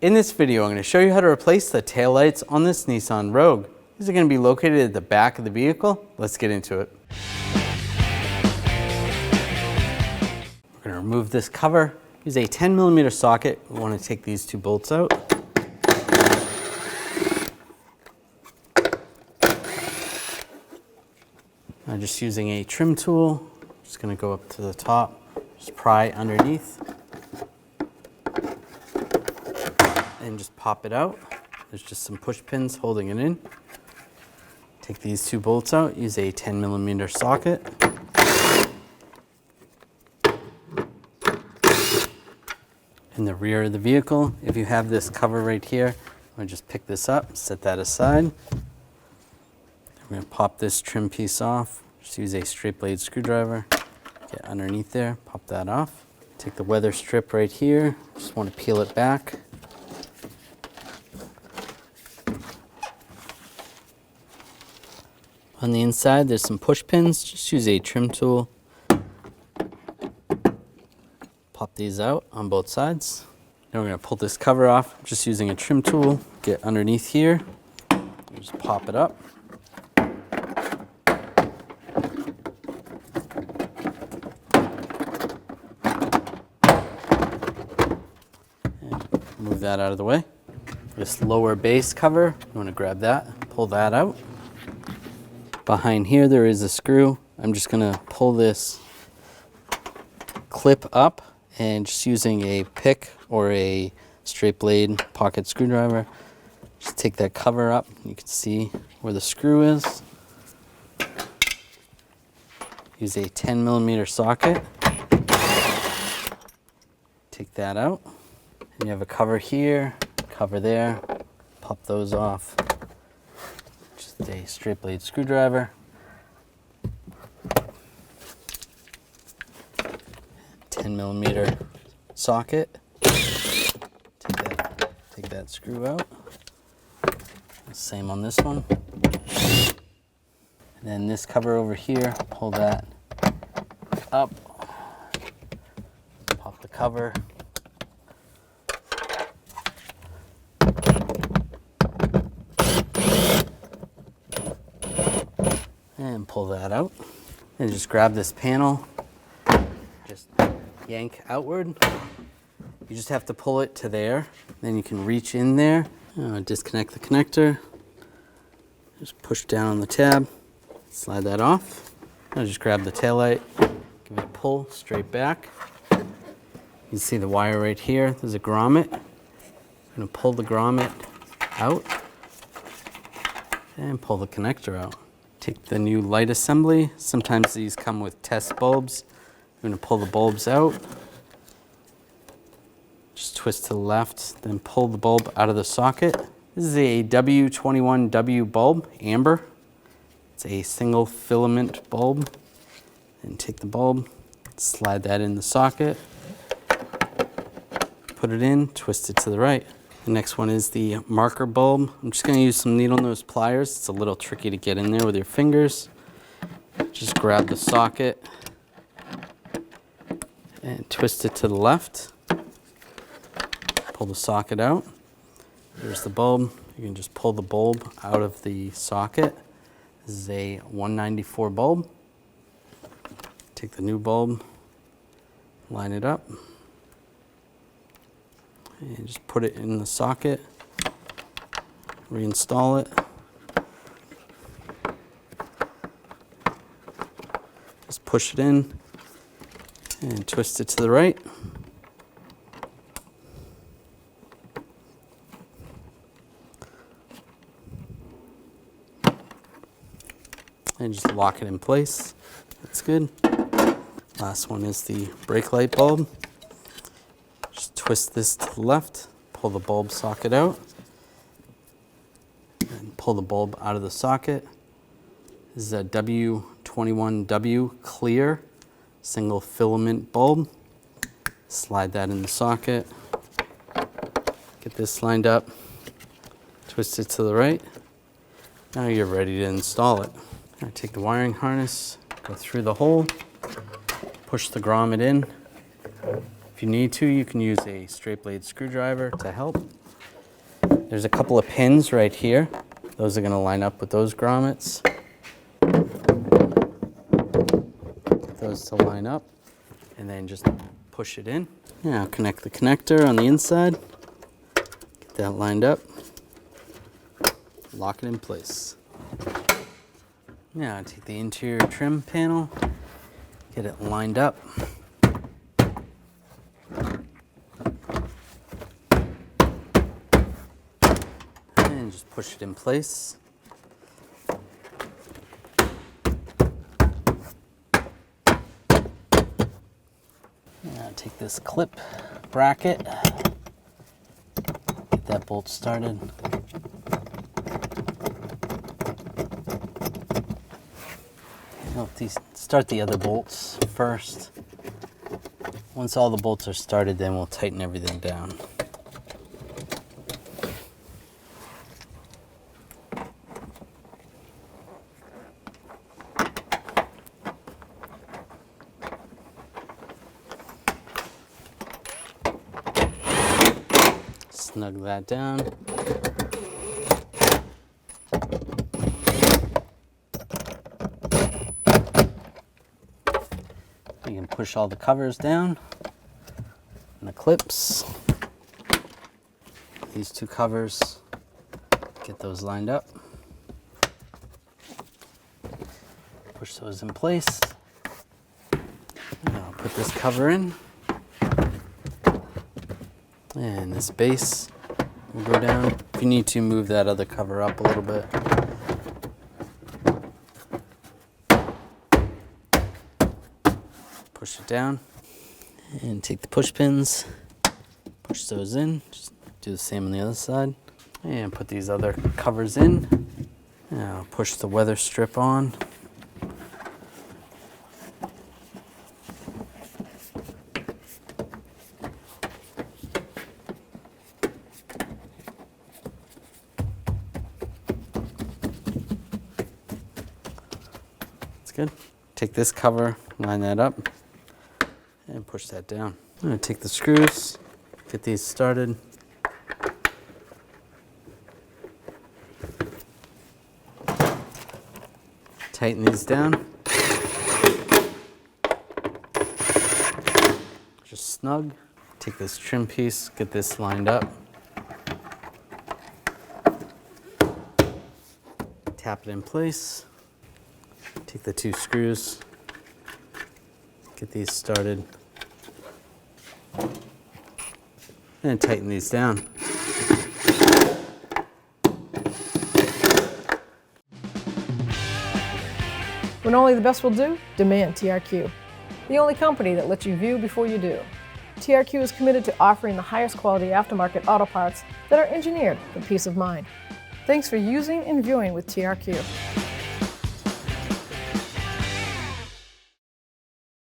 In this video, I'm going to show you how to replace the taillights on this Nissan Rogue. These are going to be located at the back of the vehicle. Let's get into it. We're going to remove this cover. Use a 10mm socket. We want to take these two bolts out. I'm just using a trim tool. Just going to go up to the top, just pry underneath, and just pop it out. There's just some push pins holding it in. Take these two bolts out, use a 10mm socket. In the rear of the vehicle, if you have this cover right here, I'm going to just pick this up, set that aside. I'm going to pop this trim piece off. Just use a straight blade screwdriver. Get underneath there, pop that off. Take the weather strip right here. Just want to peel it back. On the inside, there's some push pins. Just use a trim tool. Pop these out on both sides. Now we're going to pull this cover off. Just using a trim tool. Get underneath here. Just pop it up. And move that out of the way. This lower base cover, you want to grab that, pull that out. Behind here there is a screw. I'm just going to pull this clip up and just using a pick or a straight blade pocket screwdriver, just take that cover up. You can see where the screw is. Use a 10mm socket. Take that out. And you have a cover here, cover there. Pop those off. Just a straight blade screwdriver. 10mm socket. Take that screw out. Same on this one. And then this cover over here, pull that up. Pop the cover. And pull that out. And just grab this panel. Just yank outward. You just have to pull it to there. Then you can reach in there. Disconnect the connector. Just push down on the tab. Slide that off. Now just grab the taillight. Give it a pull straight back. You can see the wire right here. There's a grommet. I'm going to pull the grommet out and pull the connector out. Take the new light assembly. Sometimes these come with test bulbs. I'm going to pull the bulbs out. Just twist to the left, then pull the bulb out of the socket. This is a W21W bulb, amber. It's a single filament bulb. And take the bulb, slide that in the socket, put it in, twist it to the right. The next one is the marker bulb. I'm just going to use some needle nose pliers. It's a little tricky to get in there with your fingers. Just grab the socket and twist it to the left. Pull the socket out. There's the bulb. You can just pull the bulb out of the socket. This is a 194 bulb. Take the new bulb, line it up, and just put it in the socket. Reinstall it. Just push it in and twist it to the right. And just lock it in place. That's good. Last one is the brake light bulb. Just twist this to the left, pull the bulb socket out, and pull the bulb out of the socket. This is a W21W clear single filament bulb. Slide that in the socket. Get this lined up, twist it to the right. Now you're ready to install it. Now take the wiring harness, go through the hole, push the grommet in, If you need to, you can use a straight blade screwdriver to help. There's a couple of pins right here. Those are going to line up with those grommets. Get those to line up, and then just push it in. Now connect the connector on the inside. Get that lined up. Lock it in place. Now take the interior trim panel, get it lined up. And just push it in place. Now take this clip bracket, get that bolt started. Start the other bolts first. Once all the bolts are started, then we'll tighten everything down. Snug that down. You can push all the covers down and the clips. These two covers, get those lined up. Push those in place. Now put this cover in. And this base will go down. If you need to, move that other cover up a little bit. Push it down and take the push pins, push those in, just do the same on the other side, and put these other covers in. Now push the weather strip on. That's good. Take this cover, line that up, and push that down. I'm going to take the screws, get these started. Tighten these down. Just snug. Take this trim piece, get this lined up. Tap it in place. Take the two screws, get these started, and tighten these down. When only the best will do, demand TRQ. The only company that lets you view before you do. TRQ is committed to offering the highest quality aftermarket auto parts that are engineered for peace of mind. Thanks for using and viewing with TRQ.